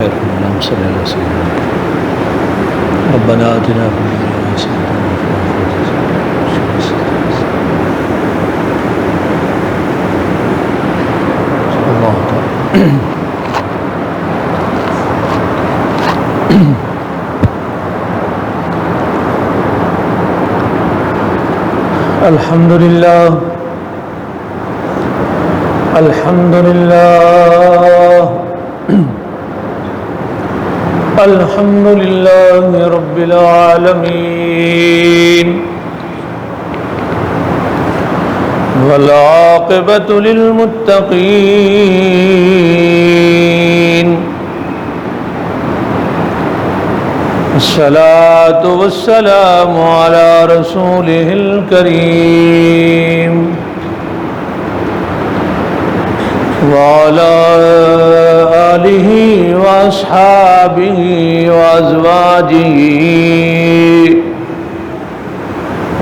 اللهم صل على سيدنا ربنا آتنا في الدنيا حسنة وفي الآخرة حسنة الله تعالى. الحمد لله الحمد لله الحمد لله رب العالمين والعاقبة للمتقين الصلاة والسلام على رسوله الكريم وعلى آله وأصحابه وأزواجه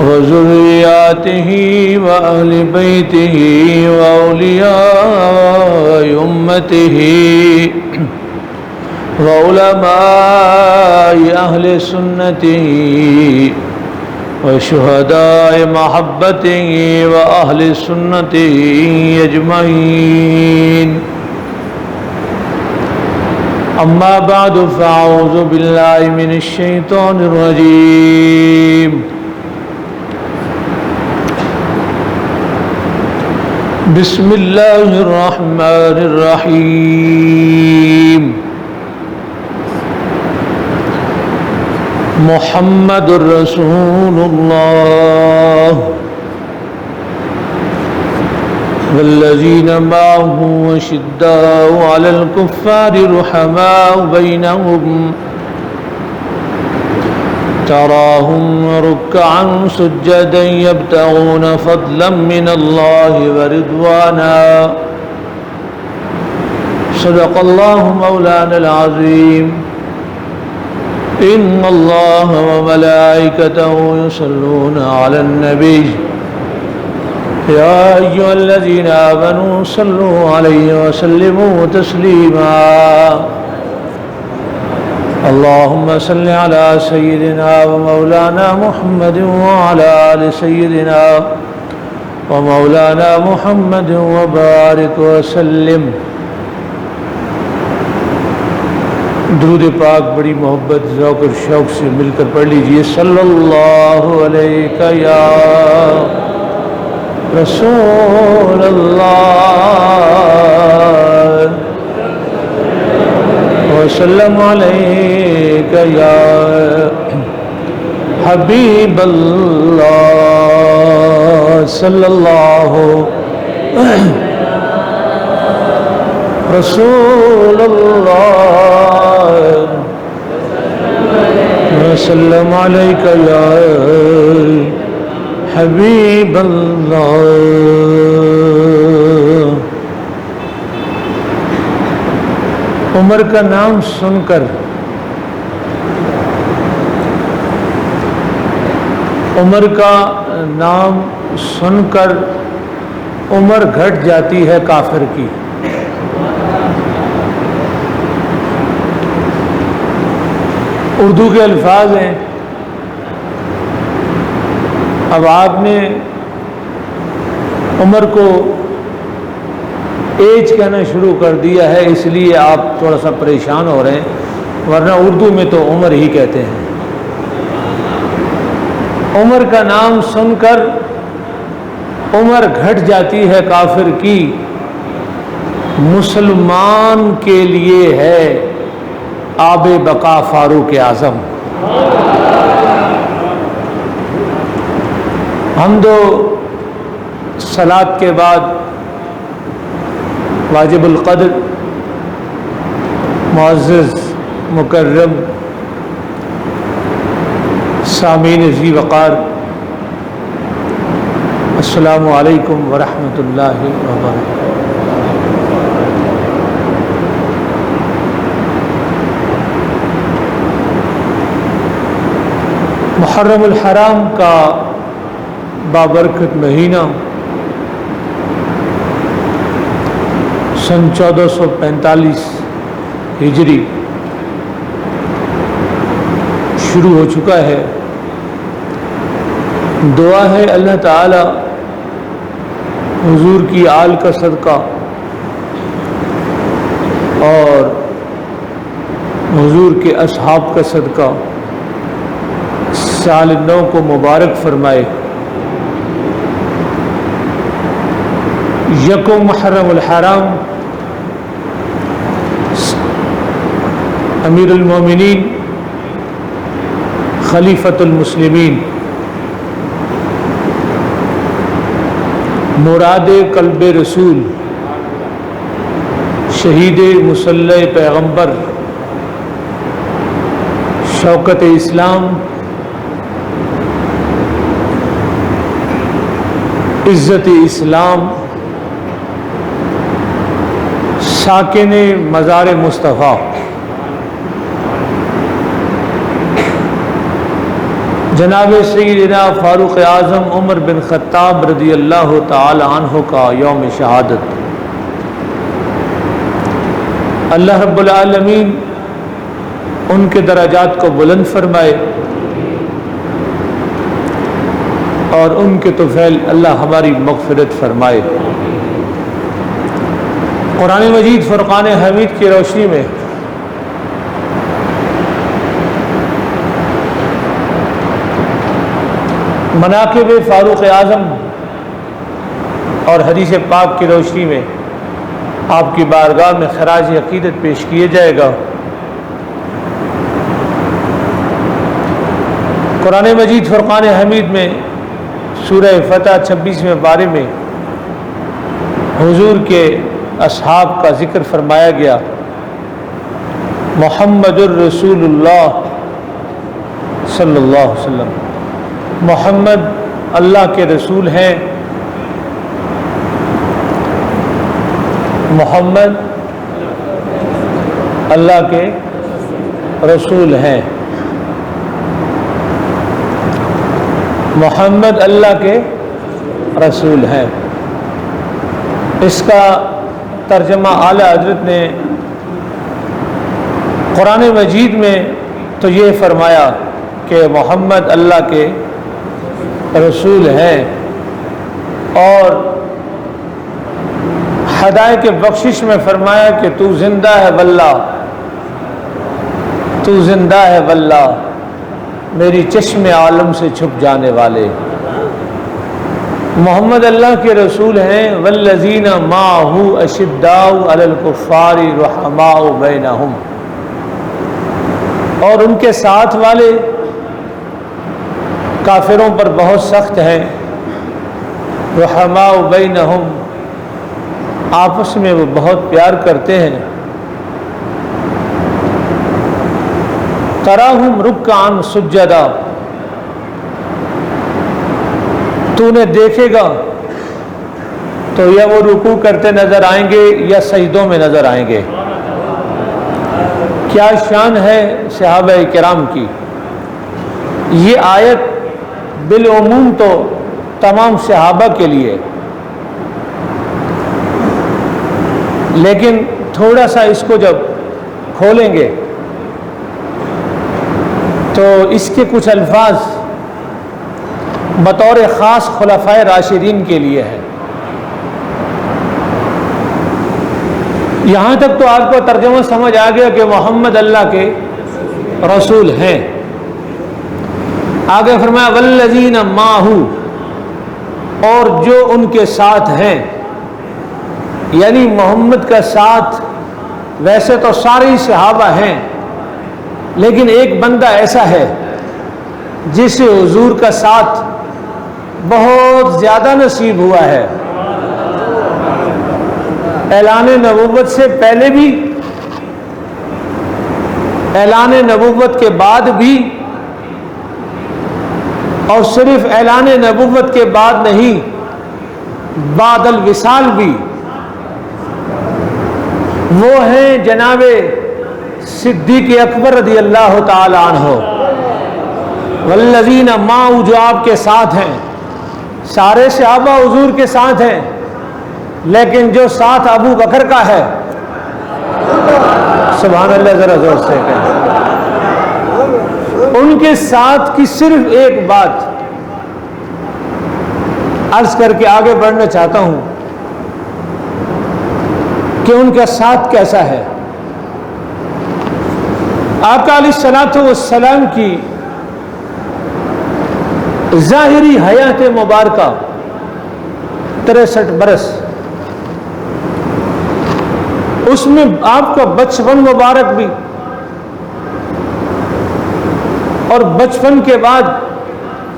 وذرياته وأهل بيته وأولياء أمته وعلماء أهل سنته وشهداء محبته وأهل سنته أجمعين. أما بعد فأعوذ بالله من الشيطان الرجيم. بسم الله الرحمن الرحيم. محمد رسول الله والذين معه أشداء على الكفار رحماء بينهم تراهم ركعا سجدا يبتغون فضلا من الله ورضوانا. صدق الله مولانا العظيم. إن الله وملائكته يصلون على النبي يا أيها الذين آمنوا صلوا عليه وسلموا تسليما. اللهم صل على سيدنا ومولانا محمد وعلى آل سيدنا ومولانا محمد وبارك وسلم. درود پاک بڑی محبت ذوق اور شوق سے مل کر پڑھ لیجئے. صلی اللہ علیہ یا رسول اللہ وسلم علیک یا حبیب اللہ. صلی اللہ رسول اللہ وسلم علیک یا حبیب اللہ. عمر کا نام سن کر عمر کا نام سن کر عمر گھٹ جاتی ہے کافر کی. اردو کے الفاظ ہیں. اب آپ نے عمر کو ایج کہنا شروع کر دیا ہے، اس لیے آپ تھوڑا سا پریشان ہو رہے ہیں، ورنہ اردو میں تو عمر ہی کہتے ہیں. عمر کا نام سن کر عمر گھٹ جاتی ہے کافر کی، مسلمان کے لیے ہے آب بقا فاروق اعظم. حمد و صلات کے بعد واجب القدر معزز مکرم سامعین ذی وقار، السلام علیکم ورحمۃ اللہ وبرکاتہ. محرم الحرام کا بابرکت مہینہ سن 1445 ہجری شروع ہو چکا ہے۔ دعا ہے اللہ تعالی حضور کی آل کا صدقہ اور حضور کے اصحاب کا صدقہ سال نو کو مبارک فرمائے۔ یکم محرم الحرام امیر المومنین خلیفۃ المسلمین مراد قلب رسول شہید مسلح پیغمبر شوکت اسلام عزت اسلام ساکن مزار مصطفیٰ جناب سیدنا فاروق اعظم عمر بن خطاب رضی اللہ تعالی عنہ کا یوم شہادت۔ اللہ رب العالمین ان کے درجات کو بلند فرمائے اور ان کے طفیل اللہ ہماری مغفرت فرمائے۔ قرآن مجید فرقان حمید کی روشنی میں مناقب فاروق اعظم اور حدیث پاک کی روشنی میں آپ کی بارگاہ میں خراج عقیدت پیش کیے جائے گا۔ قرآن مجید فرقان حمید میں سورہ فتح 26ویں پارے میں حضور کے اصحاب کا ذکر فرمایا گیا۔ محمد الرسول اللہ صلی اللہ علیہ وسلم، محمد اللہ کے رسول ہیں، محمد اللہ کے رسول ہیں، محمد اللہ کے رسول ہیں۔ اس کا ترجمہ اعلیٰ حضرت نے قرآن مجید میں تو یہ فرمایا کہ محمد اللہ کے رسول ہیں، اور ہدایت کے بخشش میں فرمایا کہ تو زندہ ہے واللہ، تو زندہ ہے واللہ میری چشم عالم سے چھپ جانے والے۔ محمد اللہ کے رسول ہیں۔ والذین معہ اشداء علی الکفار رحماء بینہم، اور ان کے ساتھ والے کافروں پر بہت سخت ہیں۔ رحماء بینہم، آپس میں وہ بہت پیار کرتے ہیں۔ تراہم رکعا سجدا، تو نے دیکھے گا تو یا وہ رکوع کرتے نظر آئیں گے یا سجدوں میں نظر آئیں گے۔ کیا شان ہے صحابہ کرام کی۔ یہ آیت بالعموم تو تمام صحابہ کے لیے، لیکن تھوڑا سا اس کو جب کھولیں گے تو اس کے کچھ الفاظ بطور خاص خلفائے راشدین کے لیے ہے۔ یہاں تک تو آپ کو ترجمہ سمجھ آ گیا کہ محمد اللہ کے رسول ہیں۔ آگے فرمایا والذین معہ، اور جو ان کے ساتھ ہیں، یعنی محمد کا ساتھ ویسے تو سارے صحابہ ہیں، لیکن ایک بندہ ایسا ہے جسے حضور کا ساتھ بہت زیادہ نصیب ہوا ہے، اعلان نبوت سے پہلے بھی، اعلان نبوت کے بعد بھی، اور صرف اعلان نبوت کے بعد نہیں، بعد الوصال بھی۔ وہ ہیں جناب صدیق اکبر رضی اللہ تعالی عنہ۔ والذین معہ، جو آپ کے ساتھ ہیں، سارے صحابہ حضور کے ساتھ ہیں، لیکن جو ساتھ ابو بکر کا ہے، سبحان اللہ، ذرا زور سے کہیں ان کے ساتھ کی صرف ایک بات عرض کر کے آگے بڑھنا چاہتا ہوں کہ ان کا ساتھ کیسا ہے۔ آقا علیہ الصلوۃ والسلام کی ظاہری حیات مبارکہ 63 برس، اس میں آپ کا بچپن مبارک بھی، اور بچپن کے بعد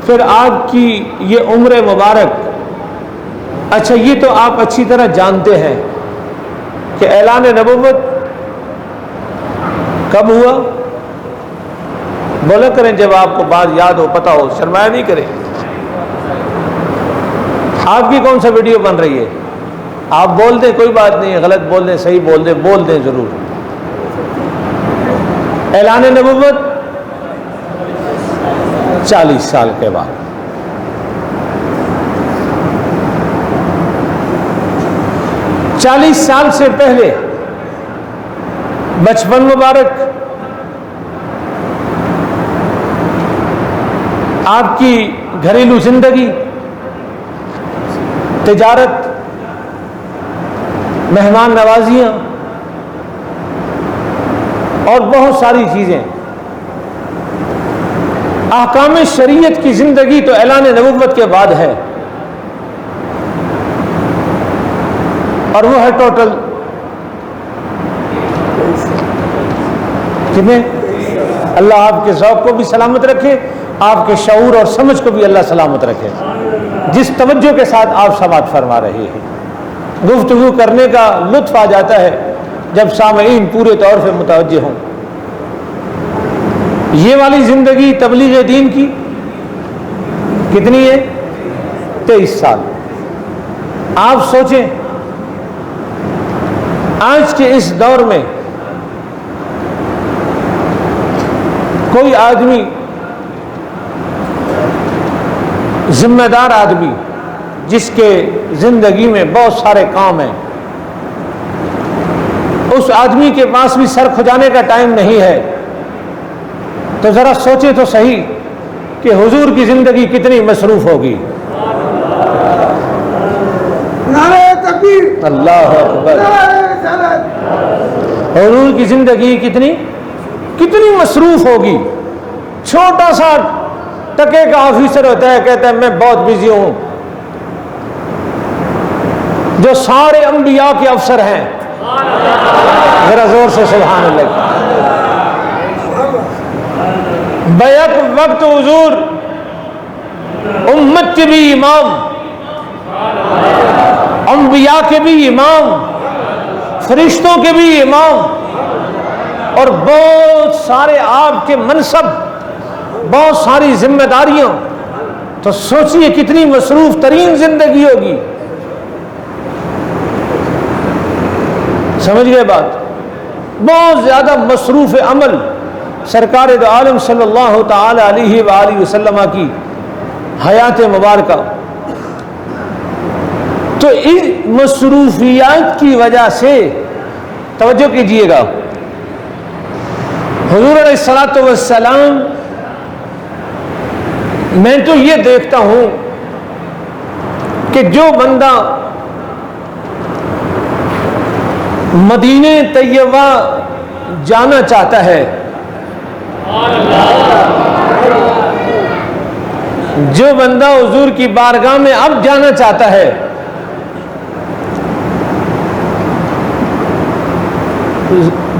پھر آپ کی یہ عمر مبارک۔ اچھا، یہ تو آپ اچھی طرح جانتے ہیں کہ اعلان نبوت کب ہوا؟ بولا کریں جب آپ کو بات یاد ہو، پتہ ہو، شرمایا نہیں کریں۔ آپ کی کون سا ویڈیو بن رہی ہے؟ آپ بول دیں، کوئی بات نہیں، غلط بول دیں، صحیح بول دیں ضرور۔ اعلان نبوت 40 سال کے بعد۔ چالیس سال سے پہلے بچپن مبارک، آپ کی گھریلو زندگی، تجارت، مہمان نوازیاں اور بہت ساری چیزیں، احکام شریعت کی زندگی تو اعلان نبوت کے بعد ہے، اور وہ ہے ٹوٹل کتنے؟ اللہ آپ کے ذوق کو بھی سلامت رکھے، آپ کے شعور اور سمجھ کو بھی اللہ سلامت رکھے۔ جس توجہ کے ساتھ آپ سماعت فرما رہے ہیں، گفتگو کرنے کا لطف آ جاتا ہے جب سامعین پورے طور سے متوجہ ہوں۔ یہ والی زندگی تبلیغ دین کی کتنی ہے؟ 23 سال۔ آپ سوچیں آج کے اس دور میں کوئی آدمی، ذمہ دار آدمی، جس کے زندگی میں بہت سارے کام ہیں، اس آدمی کے پاس بھی سر کھجانے کا ٹائم نہیں ہے، تو ذرا سوچیں تو صحیح کہ حضور کی زندگی کتنی مصروف ہوگی۔ نعرہ تکبیر، اللہ اکبر۔ نعرہ رسالت۔ حضور کی زندگی کتنی مصروف ہوگی۔ چھوٹا سا ٹکے کا آفیسر ہوتا ہے، کہتا ہے میں بہت بزی ہوں، جو سارے انبیاء کے افسر ہیں، ذرا زور سے سبحان اللہ۔ بیک وقت حضور امت کے بھی امام، انبیاء کے بھی امام، فرشتوں کے بھی امام، اور بہت سارے آپ کے منصب، بہت ساری ذمہ داریاں، تو سوچئے کتنی مصروف ترین زندگی ہوگی۔ سمجھ گئے بات؟ بہت زیادہ مصروف عمل سرکار دو عالم صلی اللہ تعالی علیہ وآلہ وسلم کی حیات مبارکہ۔ تو اس مصروفیات کی وجہ سے توجہ کیجئے گا، حضور علیہ الصلوۃ والسلام، میں تو یہ دیکھتا ہوں کہ جو بندہ مدینہ طیبہ جانا چاہتا ہے، جو بندہ حضور کی بارگاہ میں اب جانا چاہتا ہے،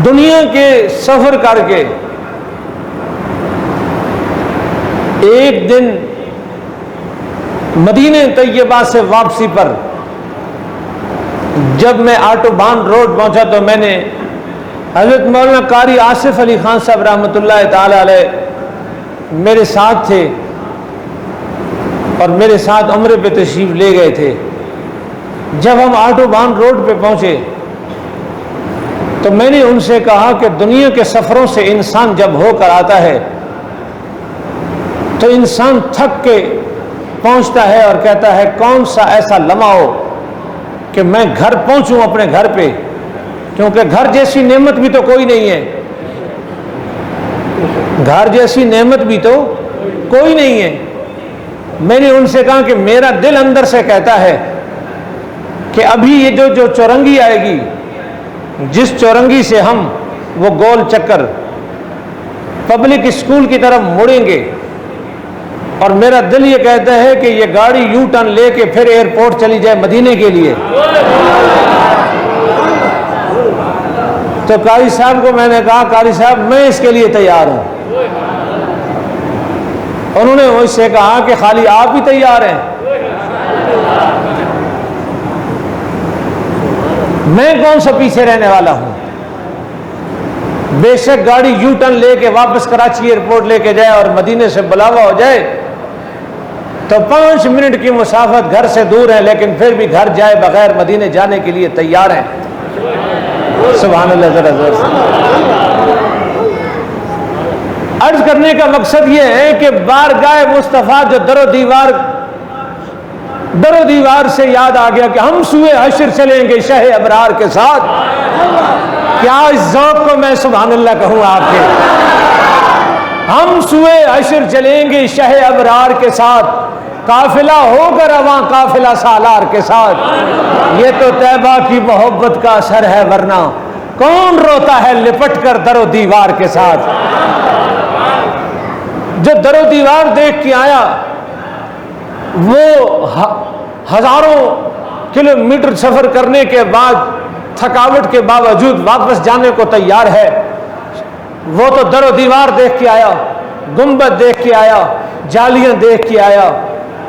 دنیا کے سفر کر کے ایک دن مدینہ طیبہ سے واپسی پر جب میں آٹو بان روڈ پہنچا تو میں نے حضرت مولانا قاری آصف علی خان صاحب رحمۃ اللہ تعالی علیہ میرے ساتھ تھے اور میرے ساتھ عمرے پہ تشریف لے گئے تھے۔ جب ہم آٹو بان روڈ پہ پہنچے تو میں نے ان سے کہا کہ دنیا کے سفروں سے انسان جب ہو کر آتا ہے تو انسان تھک کے پہنچتا ہے اور کہتا ہے کون سا ایسا لمحہ ہو کہ میں گھر پہنچوں اپنے گھر پہ، کیونکہ گھر جیسی نعمت بھی تو کوئی نہیں ہے۔ گھر جیسی نعمت بھی تو کوئی نہیں ہے۔ میں نے ان سے کہا کہ میرا دل اندر سے کہتا ہے کہ ابھی یہ جو چورنگی آئے گی، جس چورنگی سے ہم وہ گول چکر پبلک اسکول کی طرف مڑیں گے، اور میرا دل یہ کہتا ہے کہ یہ گاڑی یو ٹرن لے کے پھر ایئرپورٹ چلی جائے مدینے کے لیے۔ تو قاری صاحب کو میں نے کہا قاری صاحب میں اس کے لیے تیار ہوں۔ انہوں نے مجھ سے کہا کہ خالی آپ ہی تیار ہیں، میں کون سا پیچھے رہنے والا ہوں؟ بے شک گاڑی یو ٹرن لے کے واپس کراچی ایئرپورٹ لے کے جائے اور مدینے سے بلاوا ہو جائے تو 5 منٹ کی مسافت گھر سے دور ہے، لیکن پھر بھی گھر جائے بغیر مدینے جانے کے لیے تیار ہیں۔ سبحان اللہ۔ ذرا زور سے عرض کرنے کا مقصد یہ ہے کہ بارگاہ مصطفیٰ جو در و دیوار سے یاد آ گیا کہ ہم سوئے حشر چلیں گے شہ ابرار کے ساتھ۔ کیا اس ذوق کو میں سبحان اللہ کہوں آپ کے؟ ہم سوئے حشر چلیں گے شہ ابرار کے ساتھ، قافلہ ہوگا رواں قافلہ سالار کے ساتھ۔ یہ تو طیبہ کی محبت کا اثر ہے، ورنہ کون روتا ہے لپٹ کر در و دیوار کے ساتھ۔ جو در و دیوار دیکھ کے آیا وہ ہزاروں کلومیٹر سفر کرنے کے بعد تھکاوٹ کے باوجود واپس جانے کو تیار ہے۔ وہ تو در و دیوار دیکھ کے آیا، گنبد دیکھ کے آیا، جالیاں دیکھ کے آیا،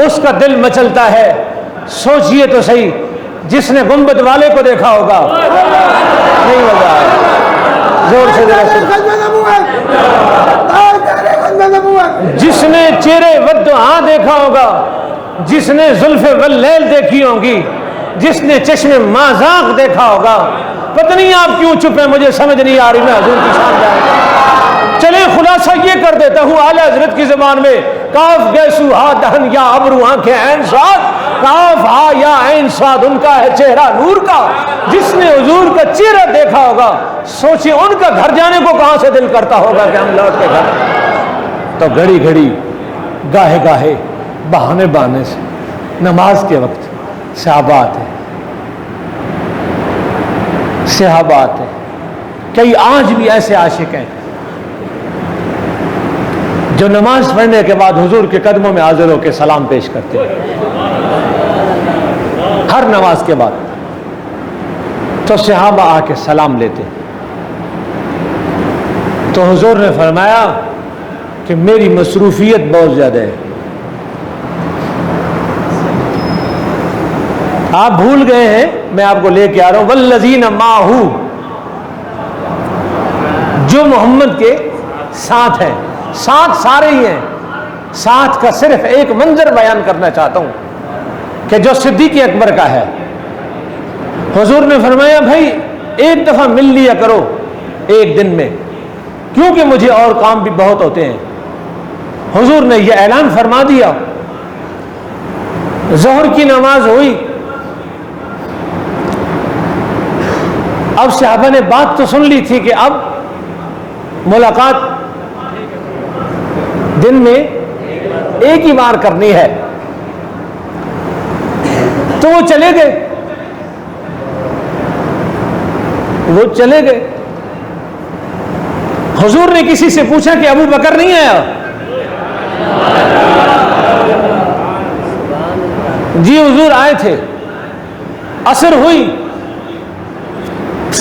اس کا دل مچلتا ہے۔ سوچئے تو صحیح، جس نے گنبد والے کو دیکھا ہوگا نہیں مزہ آیا۔ زور سے جس نے چہرے ودعا دیکھا ہوگا، جس نے زلف واللیل دیکھی ہوگی، جس نے چشم مازاق دیکھا ہوگا۔ پتہ نہیں آپ کیوں چپ ہیں، مجھے سمجھ نہیں آ رہی، میں حضور کی شان جائے۔ چلیں خلاصہ یہ کر دیتا ہوں اعلیٰ حضرت کی زبان میں، کاف گیسو ہا دہن یا ابرو آنکھیں عین صاد، کاف ہا یا عین صاد، ان کا ہے چہرہ نور کا۔ جس نے حضور کا چہرہ دیکھا ہوگا، سوچیں ان کا گھر جانے کو کہاں سے دل کرتا ہوگا کہ ہم لوٹ کے گھر۔ تو گھڑی گھڑی گاہے گاہے بہانے بہانے سے نماز کے وقت صحابات ہیں، صحابات ہیں، کئی آج بھی ایسے عاشق ہیں جو نماز پڑھنے کے بعد حضور کے قدموں میں حاضر ہو کے سلام پیش کرتے ہیں ہر نماز کے بعد۔ تو صحابہ آ کے سلام لیتے، تو حضور نے فرمایا کہ میری مصروفیت بہت زیادہ ہے، آپ بھول گئے ہیں، میں آپ کو لے کے آ رہا ہوں۔ والذین معہ، جو محمد کے ساتھ ہیں، ساتھ سارے ہی ہیں، ساتھ کا صرف ایک منظر بیان کرنا چاہتا ہوں کہ جو صدیق اکبر کا ہے۔ حضور نے فرمایا بھائی ایک دفعہ مل لیا کرو ایک دن میں، کیونکہ مجھے اور کام بھی بہت ہوتے ہیں۔ حضور نے یہ اعلان فرما دیا۔ ظہر کی نماز ہوئی، اب صحابہ نے بات تو سن لی تھی کہ اب ملاقات دن میں ایک ہی بار کرنی ہے، تو وہ چلے گئے، حضور نے کسی سے پوچھا کہ ابو بکر نہیں آیا؟ جی حضور آئے تھے، عصر ہوئی،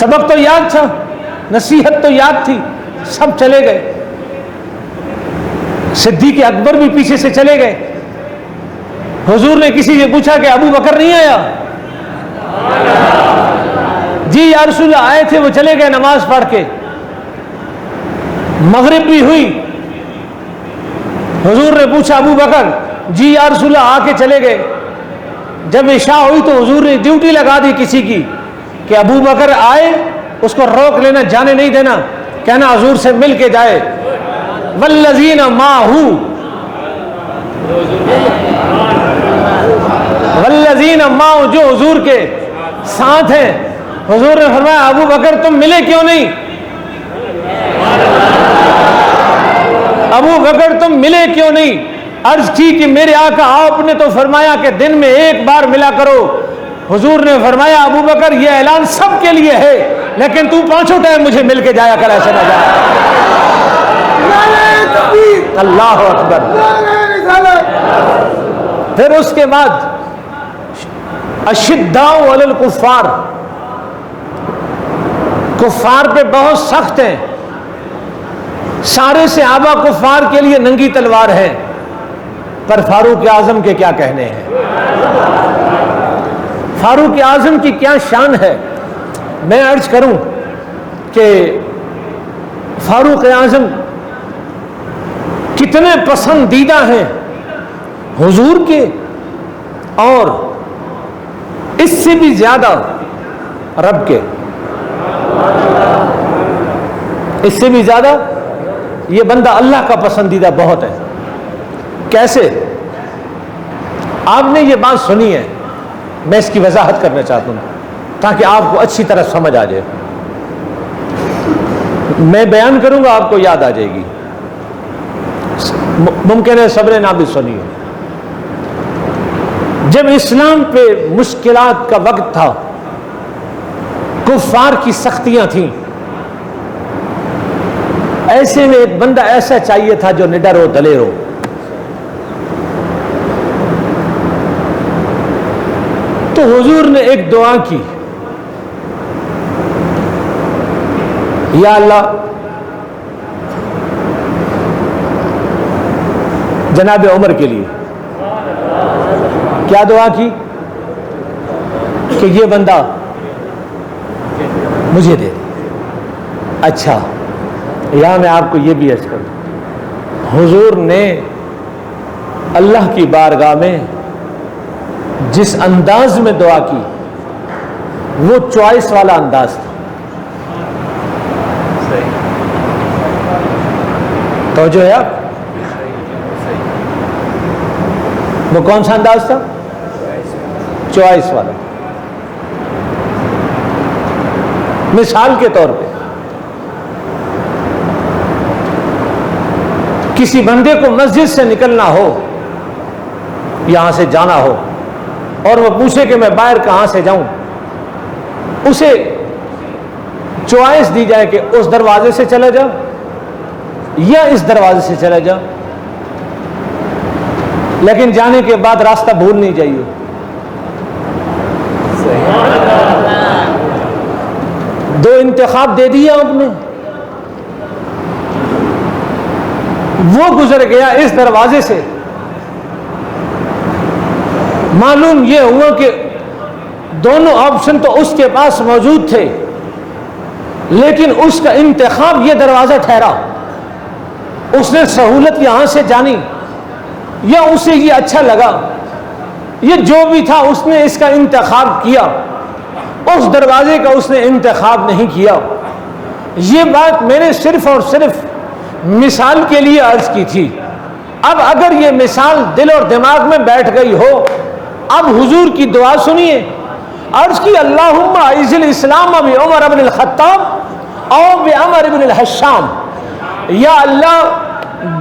سبق تو یاد تھا، نصیحت تو یاد تھی، سب چلے گئے، صدیق اکبر بھی پیچھے سے چلے گئے۔ حضور نے کسی سے پوچھا کہ ابو بکر نہیں آیا؟ جی یا رسول اللہ آئے تھے، وہ چلے گئے نماز پڑھ کے۔ مغرب بھی ہوئی، حضور نے پوچھا ابو بکر؟ جی یا رسول اللہ آ کے چلے گئے۔ جب عشاء ہوئی تو حضور نے ڈیوٹی لگا دی کسی کی کہ ابو بکر آئے اس کو روک لینا، جانے نہیں دینا، کہنا حضور سے مل کے جائے۔ والذین معہ، والذین معہ، جو حضور کے ساتھ ہیں۔ حضور نے فرمایا ابو بکر تم ملے کیوں نہیں؟ ابو بکر تم ملے کیوں نہیں؟ عرض کی کہ میرے آقا آپ نے تو فرمایا کہ دن میں ایک بار ملا کرو۔ حضور نے فرمایا ابو بکر یہ اعلان سب کے لیے ہے، لیکن تو 5 ٹائم مجھے مل کے جایا کر، ایسے نہ جایا۔ نعرہ تکبیر، اللہ اکبر۔ نعرہ رسالت۔ پھر اس کے بعد اشداء علی الکفار، کفار پہ بہت سخت ہیں، سارے صحابہ کفار کے لیے ننگی تلوار ہے، پر فاروق اعظم کے کیا کہنے ہیں؟ فاروق اعظم کی کیا شان ہے؟ میں عرض کروں کہ فاروق اعظم کتنے پسندیدہ ہیں حضور کے، اور اس سے بھی زیادہ رب کے، اس سے بھی زیادہ یہ بندہ اللہ کا پسندیدہ بہت ہے۔ کیسے؟ آپ نے یہ بات سنی ہے، میں اس کی وضاحت کرنا چاہتا ہوں تاکہ آپ کو اچھی طرح سمجھ آ جائے۔ میں بیان کروں گا، آپ کو یاد آ جائے گی، ممکن ہے صبر نابی سنیے۔ جب اسلام پہ مشکلات کا وقت تھا، کفار کی سختیاں تھیں، ایسے میں ایک بندہ ایسا چاہیے تھا جو نڈر ہو، دلیر ہو۔ تو حضور نے ایک دعا کی، یا اللہ جناب عمر کے لیے کیا دعا کی کہ یہ بندہ مجھے دے۔ اچھا، یہاں میں آپ کو یہ بھی عرض کروں، حضور نے اللہ کی بارگاہ میں جس انداز میں دعا کی وہ چوائس والا انداز تھا۔ توجہ ہے آپ؟ وہ کون سا انداز تھا؟ چوائس والا۔ مثال کے طور پہ کسی بندے کو مسجد سے نکلنا ہو، یہاں سے جانا ہو، اور وہ پوچھے کہ میں باہر کہاں سے جاؤں، اسے چوائس دی جائے کہ اس دروازے سے چلا جا یا اس دروازے سے چلا جا، لیکن جانے کے بعد راستہ بھول نہیں جائیے۔ دو انتخاب دے دیا آپ نے، وہ گزر گیا اس دروازے سے، معلوم یہ ہوا کہ دونوں آپشن تو اس کے پاس موجود تھے، لیکن اس کا انتخاب یہ دروازہ ٹھہرا۔ اس نے سہولت یہاں سے جانی، یا اسے یہ اچھا لگا، یہ جو بھی تھا اس نے اس کا انتخاب کیا، اس دروازے کا اس نے انتخاب نہیں کیا۔ یہ بات میں نے صرف اور صرف مثال کے لیے عرض کی تھی۔ اب اگر یہ مثال دل اور دماغ میں بیٹھ گئی ہو، اب حضور کی دعا سنیے۔ عرض کی اللہم اعز الاسلام بعمر بن الخطاب او بعمر بن الحشام، یا اللہ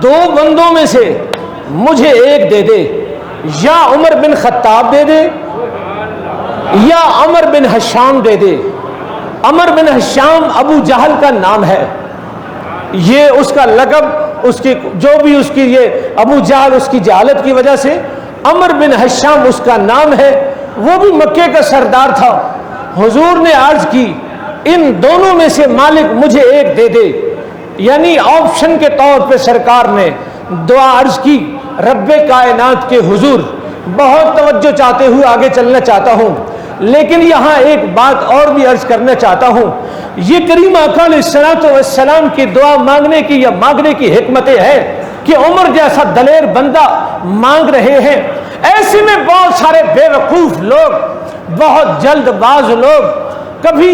دو بندوں میں سے مجھے ایک دے دے، یا عمر بن خطاب دے دے یا عمر بن حشام دے دے۔ عمر بن حشام ابو جہل کا نام ہے، یہ اس کا لقب، اس کی جو بھی اس کی یہ ابو جہل اس کی جہالت کی وجہ سے عمر بن حشام اس کا نام ہے، وہ بھی مکے کا سردار تھا۔ حضور نے عرض کی ان دونوں میں سے مالک مجھے ایک دے دے، یعنی آپشن کے طور پہ سرکار نے دعا عرض کی۔ رب کائنات کے حضور، بہت توجہ چاہتے ہوئے آگے چلنا چاہتا ہوں، لیکن یہاں ایک بات اور بھی عرض کرنا چاہتا ہوں۔ یہ کریم آقا علیہ الصلوۃ والسلام کی دعا مانگنے کی یا مانگنے کی حکمتیں ہیں کہ عمر جیسا دلیر بندہ مانگ رہے ہیں، ایسے میں بہت سارے بے وقوف لوگ، بہت جلد باز لوگ کبھی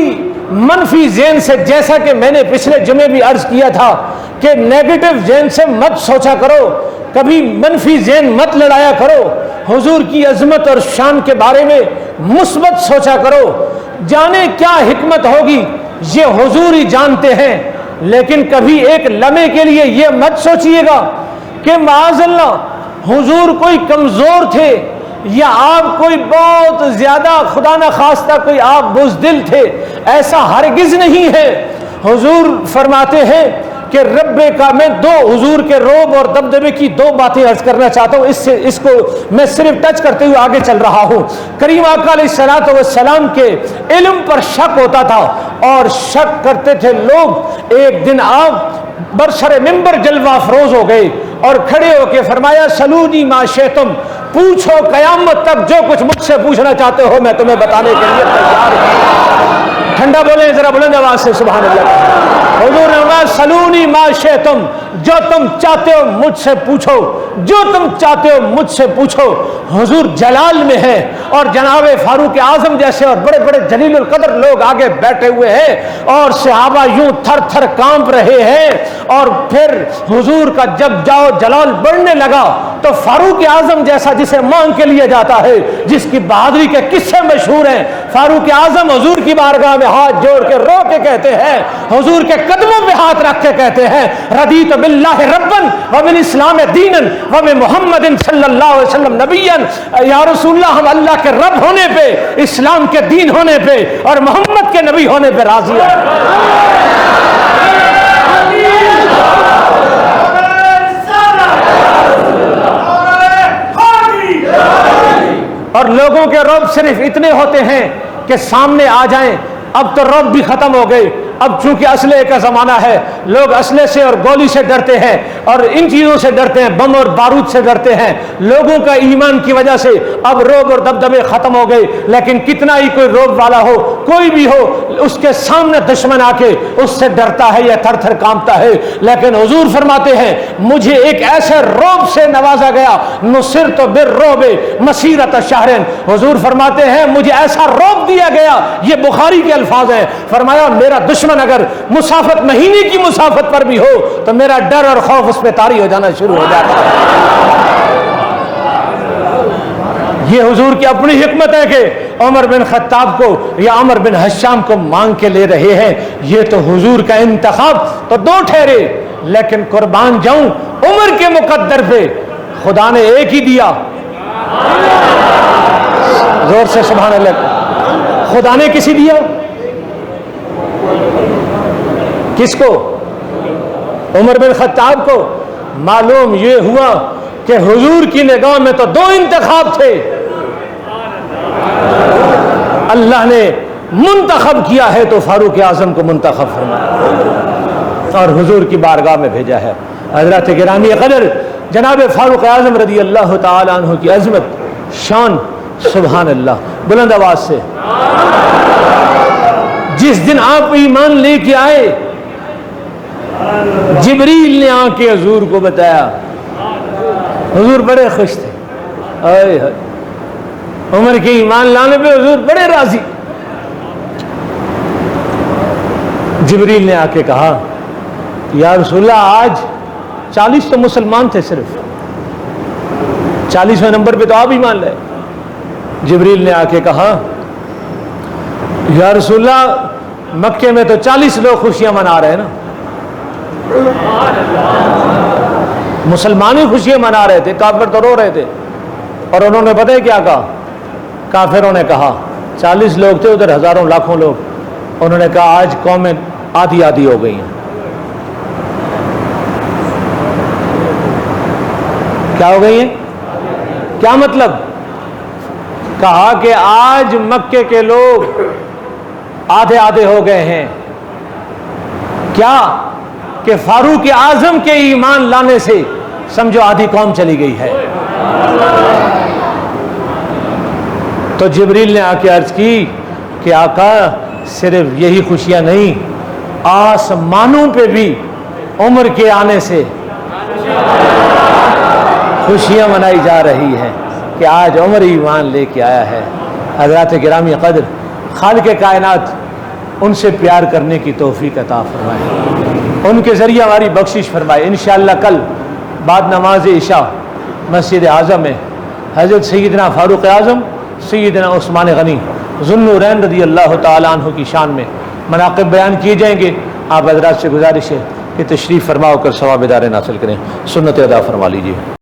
منفی ذہن سے، جیسا کہ میں نے پچھلے جمعے بھی عرض کیا تھا کہ نیگیٹو ذہن سے مت سوچا کرو، کبھی منفی ذہن مت لڑایا کرو، حضور کی عظمت اور شان کے بارے میں مثبت سوچا کرو۔ جانے کیا حکمت ہوگی، یہ حضور ہی جانتے ہیں لیکن کبھی ایک لمحے کے لیے یہ مت سوچئے گا کہ معاذ اللہ حضور کوئی کمزور تھے یا آپ کوئی بہت زیادہ خدا نہ خواستہ کوئی آپ بزدل تھے. ایسا ہرگز نہیں ہے. حضور فرماتے ہیں کہ رب کا میں دو حضور کے روب اور دبدبے کی دو باتیں عرض کرنا چاہتا ہوں. اس کو میں صرف ٹچ کرتے ہوئے آگے چل رہا ہوں. کریم آقا علیہ الصلوۃ والسلام کے علم پر شک ہوتا تھا اور شک کرتے تھے لوگ. ایک دن آپ برسر منبر جلوہ افروز ہو گئے اور کھڑے ہو کے فرمایا سلونی ما شئتم، پوچھو قیامت تک جو کچھ مجھ سے پوچھنا چاہتے ہو میں تمہیں بتانے کے لیے تیار ہوں. ٹھنڈا بولیں ذرا بلند آواز سے سبحان اللہ. حضور نے فرمایا سلونی ما شئتم، جو تم چاہتے ہو مجھ سے پوچھو، جو تم چاہتے ہو مجھ سے پوچھو. حضور جلال میں ہے اور جناب فاروق اعظم جیسے اور بڑے بڑے جلیل القدر لوگ آگے بیٹھے ہوئے ہیں اور صحابہ یوں تھر تھر کانپ رہے ہیں. اور پھر حضور کا جب جاؤ جلال بڑھنے لگا تو فاروق اعظم جیسا جسے مانگ کے لیے جاتا ہے، جس کی بہادری کے قصے مشہور ہیں، فاروق اعظم حضور کی بارگاہ میں ہاتھ جوڑ کے رو کے کہتے ہیں، حضور کے قدموں پہ ہاتھ رکھ کے کہتے ہیں رضیت باللہ ربن وبالاسلام دینا وبمحمد صلی اللہ علیہ وسلم نبیا. یا رسول اللہ ہم اللہ کے رب ہونے پہ، اسلام کے دین ہونے پہ اور محمد کے نبی ہونے پہ راضی ہیں. اور لوگوں کے رعب صرف اتنے ہوتے ہیں کہ سامنے آ جائیں. اب تو رعب بھی ختم ہو گئے. اب چونکہ اسلحے کا زمانہ ہے لوگ اسلحے سے اور گولی سے ڈرتے ہیں اور ان چیزوں سے ڈرتے ہیں، بم اور بارود سے ڈرتے ہیں. لوگوں کا ایمان کی وجہ سے اب رعب اور دبدبے ختم ہو گئے. لیکن کتنا ہی کوئی رعب والا ہو، کوئی بھی ہو، اس کے سامنے دشمن آ کے اس سے ڈرتا ہے یا تھر تھر کانپتا ہے. لیکن حضور فرماتے ہیں مجھے ایک ایسے رعب سے نوازا گیا، نصرت بالرعب مسیرۃ شہر. حضور فرماتے ہیں مجھے ایسا رعب دیا گیا، یہ بخاری کے الفاظ ہیں. فرمایا میرا دشمن اگر مسافت مہینے کی مسافت پر بھی ہو تو میرا ڈر اور خوف اس پہ طاری ہو جانا شروع ہو جاتا ہے. یہ حضور کی اپنی حکمت ہے کہ عمر بن خطاب کو یا عمر بن حشام کو مانگ کے لے رہے ہیں. یہ تو حضور کا انتخاب تو دو ٹھہرے، لیکن قربان جاؤں عمر کے مقدر پہ خدا نے ایک ہی دیا. زور سے سبحان اللہ. خدا نے کسی دیا؟ کس کو؟ عمر بن خطاب کو. معلوم یہ ہوا کہ حضور کی نگاہ میں تو دو انتخاب تھے، اللہ نے منتخب کیا ہے تو فاروق اعظم کو منتخب فرمایا اور حضور کی بارگاہ میں بھیجا ہے. حضرات گرامی قدر جناب فاروق اعظم رضی اللہ تعالی عنہ کی عظمت، شان، سبحان اللہ. بلند آواز سے. جس دن آپ ایمان لے کے آئے جبریل نے آ کے حضور کو بتایا. حضور بڑے خوش تھے. آئے ہائے، عمر کے ایمان لانے پہ حضور بڑے راضی. جبریل نے آ کے کہا یا رسول اللہ آج 40 تو مسلمان تھے، صرف 40ویں نمبر پہ تو آپ ایمان لائے. جبریل نے آ کے کہا یا رسول اللہ مکے میں تو 40 لوگ خوشیاں منا رہے ہیں نا. مسلمان ہی خوشیاں منا رہے تھے، کافر تو رو رہے تھے. اور انہوں نے پتہ ہے کیا کہا؟ کافروں نے کہا 40 لوگ تھے ادھر ہزاروں لاکھوں لوگ. انہوں نے کہا آج قومیں آدھی آدھی ہو گئی ہیں. کیا ہو گئی ہیں؟ کیا مطلب؟ کہا کہ آج مکے کے لوگ آدھے آدھے ہو گئے ہیں. کیا کہ فاروق اعظم کے ایمان لانے سے سمجھو آدھی قوم چلی گئی ہے. تو جبریل نے آ کے عرض کی کہ آقا صرف یہی خوشیاں نہیں، آسمانوں پہ بھی عمر کے آنے سے خوشیاں منائی جا رہی ہیں کہ آج عمر ایمان لے کے آیا ہے. حضرات گرامی قدر، خالق کائنات ان سے پیار کرنے کی توفیق عطا فرمائے، ان کے ذریعے ہماری بخشش فرمائے. انشاءاللہ کل بعد نماز عشاء مسجد اعظم میں حضرت سیدنا فاروق اعظم، سیدنا عثمان غنی ذو النورین رضی اللہ تعالیٰ عنہ کی شان میں مناقب بیان کیے جائیں گے. آپ حضرات سے گزارش ہے کہ تشریف فرما کر ثواب دارین حاصل کریں، سنت ادا فرما لیجیے۔